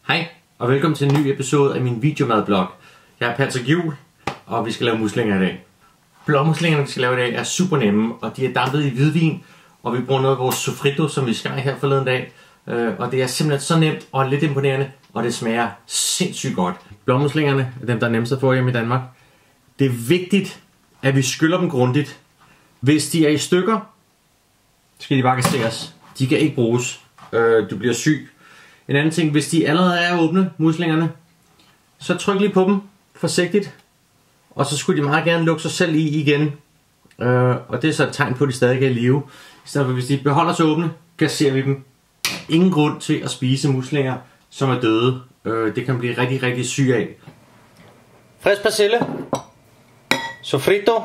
Hej og velkommen til en ny episode af min videomadblog. Jeg er Patrick Juhl, og vi skal lave muslinger i dag. Blåmuslingerne vi skal lave i dag er super nemme, og de er dampet i hvidvin. Og vi bruger noget af vores sofrito, som vi skar her forleden dag. Og det er simpelthen så nemt og lidt imponerende, og det smager sindssygt godt. Blåmuslingerne er dem, der er nemmest at få hjemme i Danmark. Det er vigtigt, at vi skyller dem grundigt. Hvis de er i stykker, skal de bare kasseres. De kan ikke bruges. Du bliver syg. En anden ting, hvis de allerede er åbne, muslingerne, så tryk lige på dem forsigtigt. Og så skulle de meget gerne lukke sig selv i igen. Og det er så et tegn på, at de stadig er i live. I stedet for, hvis de beholder sig åbne, kasserer vi dem. Ingen grund til at spise muslinger, som er døde. Det kan blive rigtig, rigtig syg af. Frisk persille, sofrito,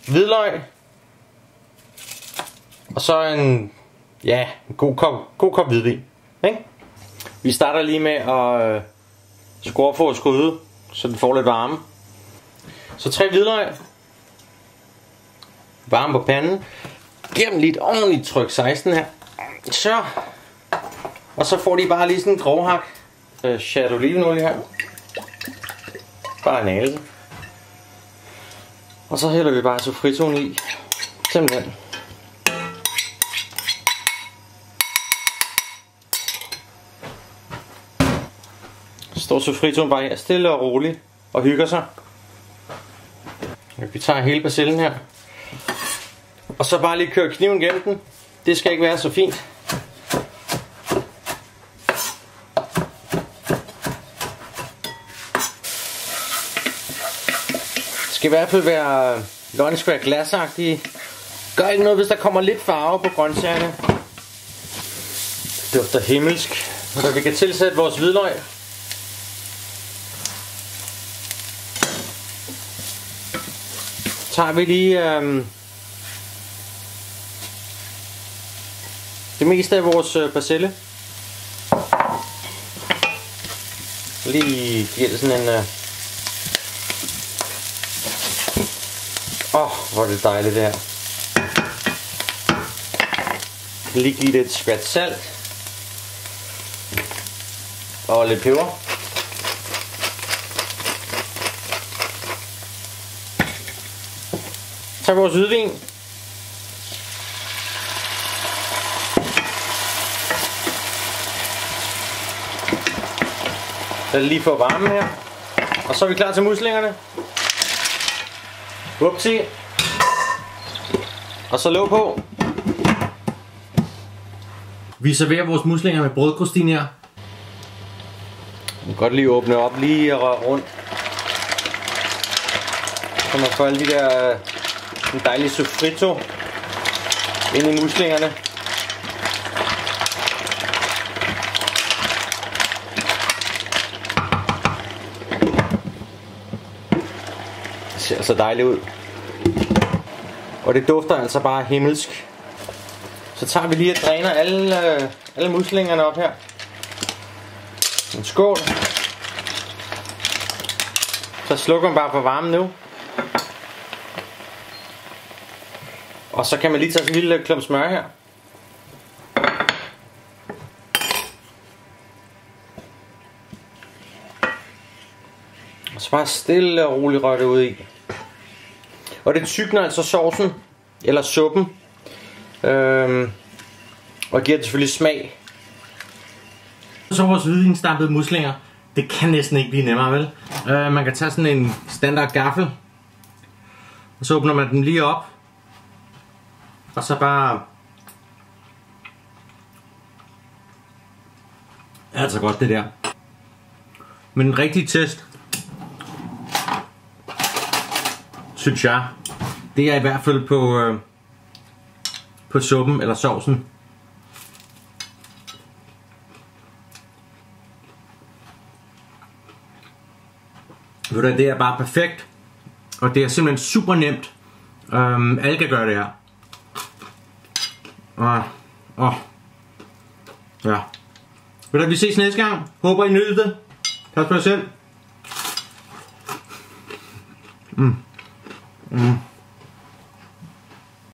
hvidløg, og så en god kop hvidvin. Ikke? Vi starter lige med at skrue for skuddet, så den får lidt varme. Så 3 hvidløg, varme på panden, giver dem lidt ordentligt tryk 16 her. Så, og så får de bare lige sådan en grovhak chat olivenolie her. Bare en anelse. Og så hælder vi bare sofritoen i. Simpelthen. Så står sofritoen bare her stille og roligt og hygger sig. Vi tager hele persillen her. Og så bare lige køre kniven gennem den. Det skal ikke være så fint. Det skal i hvert fald være løgn glasagtige. Gør ikke noget, hvis der kommer lidt farve på grøntsagerne. Det dufter himmelsk. Så vi kan tilsætte vores hvidløg. Tager vi lige det meste af vores persille. Lige giver det sådan en hvor er det dejligt det her. Lige give det et skvat salt og lidt peber. Tag vores hvidvin. Lad det lige få varme her. Og så er vi klar til muslingerne. Upsi. Og så låg på. Vi serverer vores muslinger med brødkrostiner. Vi kan godt lige åbne op, lige og røre rundt. Så man får alle de der en dejlig sofrito ind i muslingerne. Det ser så dejligt ud. Og det dufter altså bare himmelsk. Så tager vi lige og dræner alle muslingerne op her. En skål. Så slukker man bare for varmen nu. Og så kan man lige tage sådan en lille klump smør her. Og så bare stille og roligt røre det ud i. Og det tykner altså sovsen, eller suppen. Og giver det selvfølgelig smag. Så vores hvidvinsdampede muslinger. Det kan næsten ikke blive nemmere, vel? Man kan tage sådan en standard gaffel. Og så åbner man den lige op. Og så bare... Det er altså godt det der. Men en rigtig test, synes jeg, det er i hvert fald på suppen eller sovsen. Det er bare perfekt. Og det er simpelthen super nemt. Alle kan gøre det her. Ja. Vi ses næste gang. Håber I nød det. Pas på jer selv.